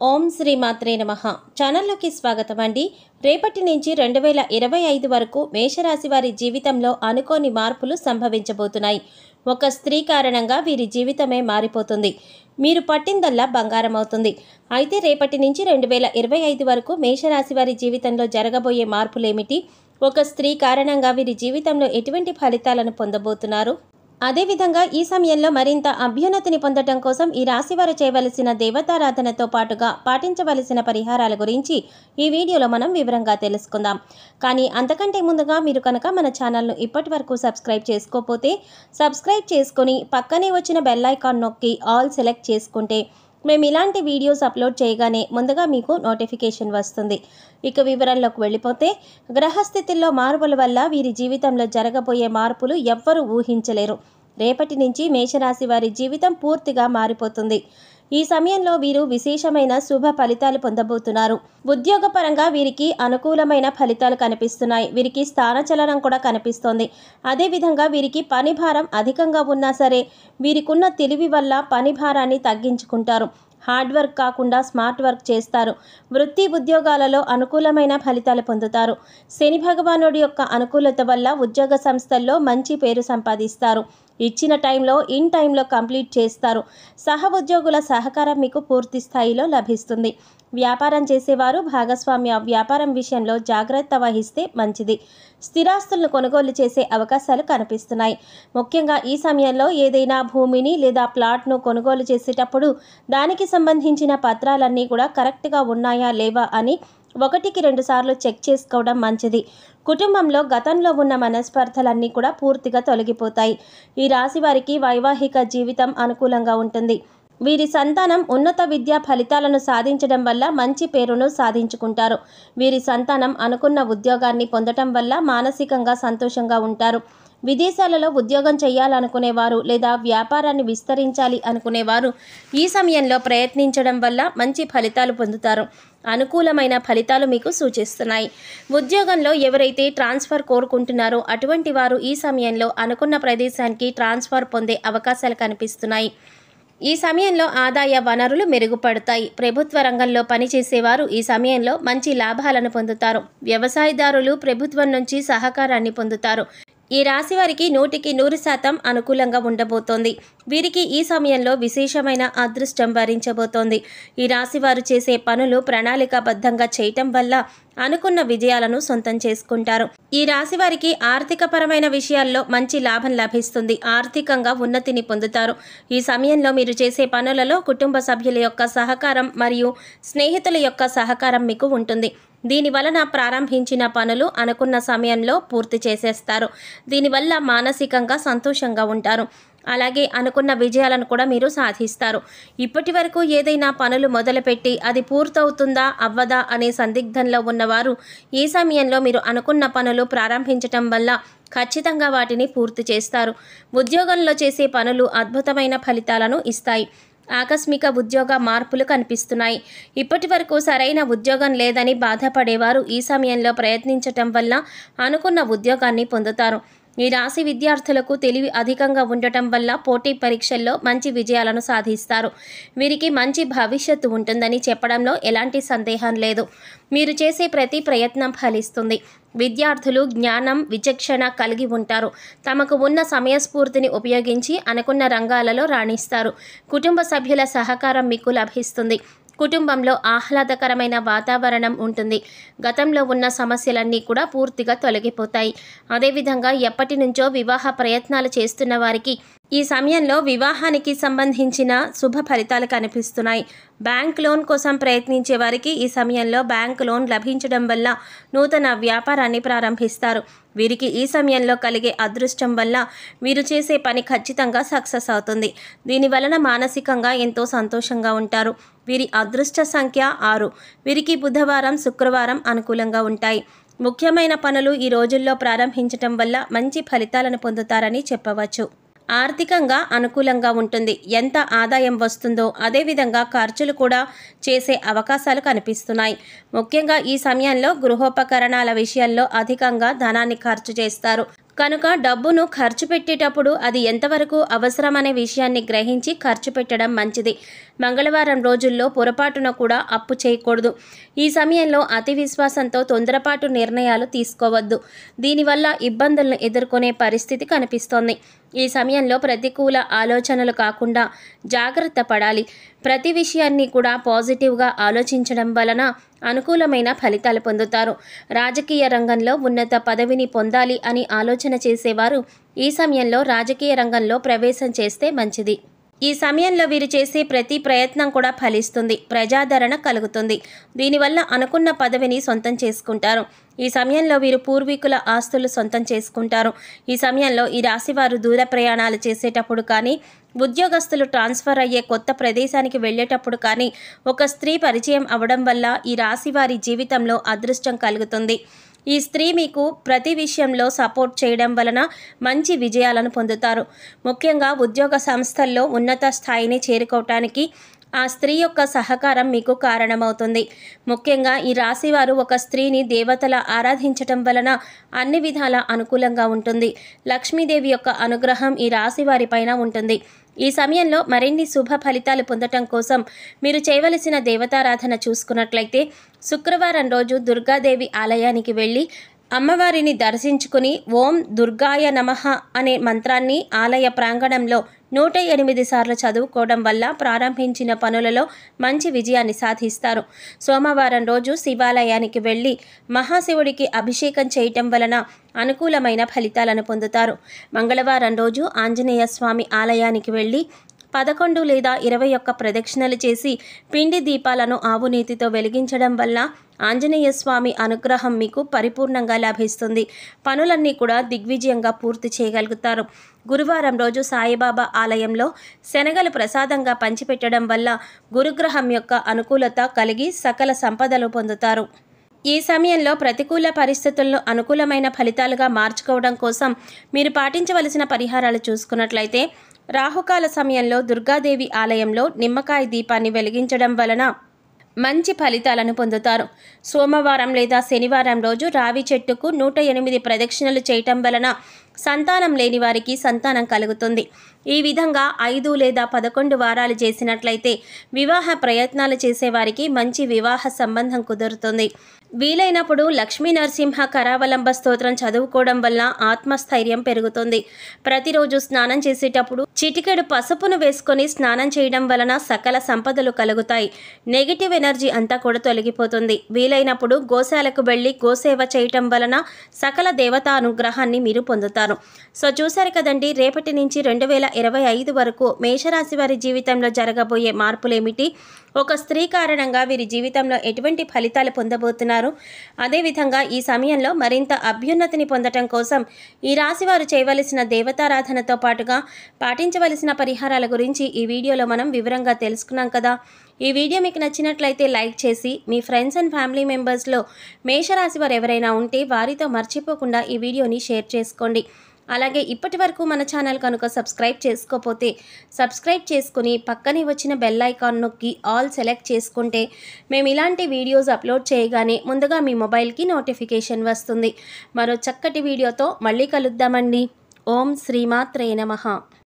ఓం శ్రీ మాత్రే నమః. ఛానల్లోకి స్వాగతం అండి. రేపటి నుంచి 2025 వరకు మేషరాశి వారి జీవితంలో అనుకోని మార్పులు సంభవించబోతున్నాయి. ఒక స్త్రీ కారణంగా వీరి జీవితమే మారిపోతుంది. మీరు పట్టిందల్లా బంగారం అవుతుంది. అయితే రేపటి నుంచి 2025 వరకు మేషరాశి వారి జీవితంలో జరగబోయే మార్పులేమిటి? ఒక స్త్రీ కారణంగా వీరి జీవితంలో ఎటువంటి ఫలితాలను పొందబోతున్నారు? అదేవిధంగా ఈ సమయంలో మరింత అభ్యున్నతిని పొందడం కోసం ఈ రాశి వారు చేయవలసిన దేవతారాధనతో పాటుగా పాటించవలసిన పరిహారాల గురించి ఈ వీడియోలో మనం వివరంగా తెలుసుకుందాం. కానీ అంతకంటే ముందుగా మీరు కనుక మన ఛానల్ను ఇప్పటి వరకు సబ్స్క్రైబ్ చేసుకోకపోతే సబ్స్క్రైబ్ చేసుకొని పక్కనే వచ్చిన బెల్ ఐకాన్ నొక్కి ఆల్ సెలెక్ట్ చేసుకుంటే మేము ఇలాంటి వీడియోస్ అప్లోడ్ చేయగానే ముందుగా మీకు నోటిఫికేషన్ వస్తుంది. ఇక వివరాల్లోకి వెళ్ళిపోతే, గ్రహస్థితుల్లో మార్పుల వల్ల వీరి జీవితంలో జరగబోయే మార్పులు ఎవ్వరూ ఊహించలేరు. రేపటి నుంచి మేషరాశి వారి జీవితం పూర్తిగా మారిపోతుంది. ఈ సమయంలో వీరు విశేషమైన శుభ ఫలితాలు పొందబోతున్నారు. ఉద్యోగపరంగా వీరికి అనుకూలమైన ఫలితాలు కనిపిస్తున్నాయి. వీరికి స్థానచలనం కూడా కనిపిస్తోంది. అదేవిధంగా వీరికి పని భారం అధికంగా ఉన్నా సరే వీరికున్న తెలివి వల్ల పని భారాన్ని తగ్గించుకుంటారు. హార్డ్ వర్క్ కాకుండా స్మార్ట్ వర్క్ చేస్తారు. వృత్తి ఉద్యోగాలలో అనుకూలమైన ఫలితాలు పొందుతారు. శని భగవానుడి యొక్క అనుకూలత వల్ల ఉద్యోగ సంస్థల్లో మంచి పేరు సంపాదిస్తారు. ఇచ్చిన టైంలో ఇన్ టైంలో కంప్లీట్ చేస్తారు. సహ ఉద్యోగుల సహకారం మీకు పూర్తి స్థాయిలో లభిస్తుంది. వ్యాపారం చేసేవారు భాగస్వామ్య వ్యాపారం విషయంలో జాగ్రత్త వహిస్తే మంచిది. స్థిరాస్తులను కొనుగోలు చేసే అవకాశాలు కనిపిస్తున్నాయి. ముఖ్యంగా ఈ సమయంలో ఏదైనా భూమిని లేదా ప్లాట్ను కొనుగోలు చేసేటప్పుడు దానికి సంబంధించిన పత్రాలన్నీ కూడా కరెక్ట్గా ఉన్నాయా లేవా అని 1-2 సార్లు చెక్ చేసుకోవడం మంచిది. కుటుంబంలో గతంలో ఉన్న మనస్పర్ధలన్నీ కూడా పూర్తిగా తొలగిపోతాయి. ఈ రాశి వారికి వైవాహిక జీవితం అనుకూలంగా ఉంటుంది. వీరి సంతానం ఉన్నత విద్యా ఫలితాలను సాధించడం వల్ల మంచి పేరును సాధించుకుంటారు. వీరి సంతానం అనుకున్న ఉద్యోగాన్ని పొందటం వల్ల మానసికంగా సంతోషంగా ఉంటారు. విదేశాలలో ఉద్యోగం చేయాలనుకునేవారు లేదా వ్యాపారాన్ని విస్తరించాలి అనుకునేవారు ఈ సమయంలో ప్రయత్నించడం వల్ల మంచి ఫలితాలు పొందుతారు. అనుకూలమైన ఫలితాలు మీకు సూచిస్తున్నాయి. ఉద్యోగంలో ఎవరైతే ట్రాన్స్ఫర్ కోరుకుంటున్నారో అటువంటి వారు ఈ సమయంలో అనుకున్న ప్రదేశానికి ట్రాన్స్ఫర్ పొందే అవకాశాలు కనిపిస్తున్నాయి. ఈ సమయంలో ఆదాయ వనరులు మెరుగుపడతాయి. ప్రభుత్వ రంగంలో పనిచేసేవారు ఈ సమయంలో మంచి లాభాలను పొందుతారు. వ్యవసాయదారులు ప్రభుత్వం నుంచి సహకారాన్ని పొందుతారు. ఈ రాశి వారికి 100% అనుకూలంగా ఉండబోతోంది. వీరికి ఈ సమయంలో విశేషమైన అదృష్టం వరించబోతోంది. ఈ రాశి వారు చేసే పనులు ప్రణాళికాబద్ధంగా చేయటం వల్ల అనుకున్న విజయాలను సొంతం చేసుకుంటారు. ఈ రాశి వారికి ఆర్థికపరమైన విషయాల్లో మంచి లాభం లభిస్తుంది. ఆర్థికంగా ఉన్నతిని పొందుతారు. ఈ సమయంలో మీరు చేసే పనులలో కుటుంబ సభ్యుల యొక్క సహకారం మరియు స్నేహితుల యొక్క సహకారం మీకు ఉంటుంది. దీని వలన ప్రారంభించిన పనులు అనుకున్న సమయంలో పూర్తి చేసేస్తారు. దీనివల్ల మానసికంగా సంతోషంగా ఉంటారు. అలాగే అనుకున్న విజయాలను కూడా మీరు సాధిస్తారు. ఇప్పటి వరకు ఏదైనా పనులు మొదలుపెట్టి అది పూర్తవుతుందా అవ్వదా అనే సందిగ్ధంలో ఉన్నవారు ఈ సమయంలో మీరు అనుకున్న పనులు ప్రారంభించటం వల్ల ఖచ్చితంగా వాటిని పూర్తి చేస్తారు. ఉద్యోగంలో చేసే పనులు అద్భుతమైన ఫలితాలను ఇస్తాయి. ఆకస్మిక ఉద్యోగ మార్పులు కనిపిస్తున్నాయి. ఇప్పటి వరకు సరైన ఉద్యోగం లేదని బాధపడేవారు ఈ సమయంలో ప్రయత్నించటం వల్ల అనుకున్న ఉద్యోగాన్ని పొందుతారు. ఈ రాశి విద్యార్థులకు తెలివి అధికంగా ఉండటం వల్ల పోటీ పరీక్షల్లో మంచి విజయాలను సాధిస్తారు. వీరికి మంచి భవిష్యత్తు ఉంటుందని చెప్పడంలో ఎలాంటి సందేహం లేదు. మీరు చేసే ప్రతి ప్రయత్నం ఫలిస్తుంది. విద్యార్థులు జ్ఞానం విచక్షణ కలిగి ఉంటారు. తమకు ఉన్న సమయస్ఫూర్తిని ఉపయోగించి అనుకున్న రంగాలలో రాణిస్తారు. కుటుంబ సభ్యుల సహకారం మీకు లభిస్తుంది. కుటుంబంలో ఆహ్లాదకరమైన వాతావరణం ఉంటుంది. గతంలో ఉన్న సమస్యలన్నీ కూడా పూర్తిగా తొలగిపోతాయి. అదేవిధంగా ఎప్పటి నుంచో వివాహ ప్రయత్నాలు చేస్తున్న వారికి ఈ సమయంలో వివాహానికి సంబంధించిన శుభ ఫలితాలు కనిపిస్తున్నాయి. బ్యాంక్ లోన్ కోసం ప్రయత్నించే వారికి ఈ సమయంలో బ్యాంక్ లోన్ లభించడం వల్ల నూతన వ్యాపారాన్ని ప్రారంభిస్తారు. వీరికి ఈ సమయంలో కలిగే అదృష్టం వల్ల వీరు చేసే పని ఖచ్చితంగా సక్సెస్ అవుతుంది. దీని వలన మానసికంగా ఎంతో సంతోషంగా ఉంటారు. వీరి అదృష్ట సంఖ్య 6. వీరికి బుధవారం శుక్రవారం అనుకూలంగా ఉంటాయి. ముఖ్యమైన పనులు ఈ రోజుల్లో ప్రారంభించటం వల్ల మంచి ఫలితాలను పొందుతారని చెప్పవచ్చు. ఆర్థికంగా అనుకూలంగా ఉంటుంది. ఎంత ఆదాయం వస్తుందో అదేవిధంగా ఖర్చులు కూడా చేసే అవకాశాలు కనిపిస్తున్నాయి. ముఖ్యంగా ఈ సమయంలో గృహోపకరణాల విషయాల్లో అధికంగా ధనాన్ని ఖర్చు చేస్తారు. కనుక డబ్బును ఖర్చు పెట్టేటప్పుడు అది ఎంతవరకు అవసరమనే విషయాన్ని గ్రహించి ఖర్చు పెట్టడం మంచిది. మంగళవారం రోజుల్లో పొరపాటున కూడా అప్పు చేయకూడదు. ఈ సమయంలో అతి విశ్వాసంతో తొందరపాటు నిర్ణయాలు తీసుకోవద్దు. దీనివల్ల ఇబ్బందులను ఎదుర్కొనే పరిస్థితి కనిపిస్తోంది. ఈ సమయంలో ప్రతికూల ఆలోచనలు కాకుండా జాగ్రత్త పడాలి. ప్రతి విషయాన్ని కూడా పాజిటివ్గా ఆలోచించడం వలన అనుకూలమైన ఫలితాలు పొందుతారు. రాజకీయ రంగంలో ఉన్నత పదవిని పొందాలి అని ఆలోచన చేసేవారు ఈ సమయంలో రాజకీయ రంగంలో ప్రవేశం చేస్తే మంచిది. ఈ సమయంలో వీరు చేసే ప్రతి ప్రయత్నం కూడా ఫలిస్తుంది. ప్రజాదరణ కలుగుతుంది. దీనివల్ల అనుకున్న పదవిని సొంతం చేసుకుంటారు. ఈ సమయంలో వీరు పూర్వీకుల ఆస్తులు సొంతం చేసుకుంటారు. ఈ సమయంలో ఈ రాశివారు దూర ప్రయాణాలు చేసేటప్పుడు కానీ, ఉద్యోగస్తులు ట్రాన్స్ఫర్ అయ్యే కొత్త ప్రదేశానికి వెళ్ళేటప్పుడు కానీ, ఒక స్త్రీ పరిచయం అవ్వడం వల్ల ఈ రాశివారి జీవితంలో అదృష్టం కలుగుతుంది. ఈ స్త్రీ మీకు ప్రతి విషయంలో సపోర్ట్ చేయడం వలన మంచి విజయాలను పొందుతారు. ముఖ్యంగా ఉద్యోగ సంస్థల్లో ఉన్నత స్థాయిని చేరుకోవటానికి ఆ స్త్రీ యొక్క సహకారం మీకు కారణమవుతుంది. ముఖ్యంగా ఈ రాశివారు ఒక స్త్రీని దేవతలా ఆరాధించటం వలన అన్ని విధాల అనుకూలంగా ఉంటుంది. లక్ష్మీదేవి యొక్క అనుగ్రహం ఈ రాశివారి పైన ఉంటుంది. ఈ సమయంలో మరిన్ని శుభ ఫలితాలు పొందటం కోసం మీరు చేయవలసిన దేవతారాధన చూసుకున్నట్లయితే శుక్రవారం రోజు దుర్గాదేవి ఆలయానికి వెళ్ళి అమ్మవారిని దర్శించుకుని ఓం దుర్గాయ నమః అనే మంత్రాన్ని ఆలయ ప్రాంగణంలో 108 సార్లు చదువుకోవడం వల్ల ప్రారంభించిన పనులలో మంచి విజయాన్ని సాధిస్తారు. సోమవారం రోజు శివాలయానికి వెళ్ళి మహాశివుడికి అభిషేకం చేయటం వలన అనుకూలమైన ఫలితాలను పొందుతారు. మంగళవారం రోజు ఆంజనేయ స్వామి ఆలయానికి వెళ్ళి 11 లేదా 21 ప్రదక్షిణలు చేసి పిండి దీపాలను ఆవు నేతితో వెలిగించడం వల్ల ఆంజనేయ స్వామి అనుగ్రహం మీకు పరిపూర్ణంగా లభిస్తుంది. పనులన్నీ కూడా దిగ్విజయంగా పూర్తి చేయగలుగుతారు. గురువారం రోజు సాయిబాబా ఆలయంలో శనగలు ప్రసాదంగా పంచిపెట్టడం వల్ల గురుగ్రహం యొక్క అనుకూలత కలిగి సకల సంపదలు పొందుతారు. ఈ సమయంలో ప్రతికూల పరిస్థితులను అనుకూలమైన ఫలితాలుగా మార్చుకోవడం కోసం మీరు పాటించవలసిన పరిహారాలు చూసుకున్నట్లయితే రాహుకాల సమయంలో దుర్గాదేవి ఆలయంలో నిమ్మకాయ దీపాన్ని వెలిగించడం వలన మంచి ఫలితాలను పొందుతారు. సోమవారం లేదా శనివారం రోజు రావి చెట్టుకు 108 ప్రదక్షిణలు చేయటం వలన సంతానం లేని వారికి సంతానం కలుగుతుంది. ఈ విధంగా 5 లేదా 11 వారాలు చేసినట్లయితే వివాహ ప్రయత్నాలు చేసేవారికి మంచి వివాహ సంబంధం కుదురుతుంది. వీలైనప్పుడు లక్ష్మీ నరసింహ కరావలంబ స్తోత్రం చదువుకోవడం వల్ల ఆత్మస్థైర్యం పెరుగుతుంది. ప్రతిరోజు స్నానం చేసేటప్పుడు చిటికెడు పసుపును వేసుకొని స్నానం చేయడం వలన సకల సంపదలు కలుగుతాయి. నెగిటివ్ ఎనర్జీ అంతా కూడా తొలగిపోతుంది. వీలైనప్పుడు గోశాలకు వెళ్ళి గోసేవ చేయటం వలన సకల దేవతా అనుగ్రహాన్ని మీరు పొందుతారు. సో చూశారు కదండి, రేపటి నుంచి 2025 వరకు మేషరాశి వారి జీవితంలో జరగబోయే మార్పులేమిటి, ఒక స్త్రీ కారణంగా వీరి జీవితంలో ఎటువంటి ఫలితాలు పొందబోతున్నారు, అదేవిధంగా ఈ సమయంలో మరింత అభ్యున్నతిని పొందటం కోసం ఈ రాశివారు చేయవలసిన దేవతారాధనతో పాటుగా పాటించవలసిన పరిహారాల గురించి ఈ వీడియోలో మనం వివరంగా తెలుసుకున్నాం కదా. ఈ వీడియో మీకు నచ్చినట్లయితే లైక్ చేసి మీ ఫ్రెండ్స్ అండ్ ఫ్యామిలీ మెంబర్స్లో మేషరాశి వారు ఎవరైనా ఉంటే వారితో మర్చిపోకుండా ఈ వీడియోని షేర్ చేసుకోండి. అలాగే ఇప్పటి వరకు మన ఛానల్ కనుక సబ్స్క్రైబ్ చేసుకోకపోతే సబ్స్క్రైబ్ చేసుకుని పక్కనే వచ్చిన బెల్ ఐకాన్ నొక్కి ఆల్ సెలెక్ట్ చేసుకుంటే మేము ఇలాంటి వీడియోస్ అప్లోడ్ చేయగానే ముందుగా మీ మొబైల్కి నోటిఫికేషన్ వస్తుంది. మరో చక్కటి వీడియోతో మళ్ళీ కలుద్దామండి. ఓం శ్రీమాత్రే నమః.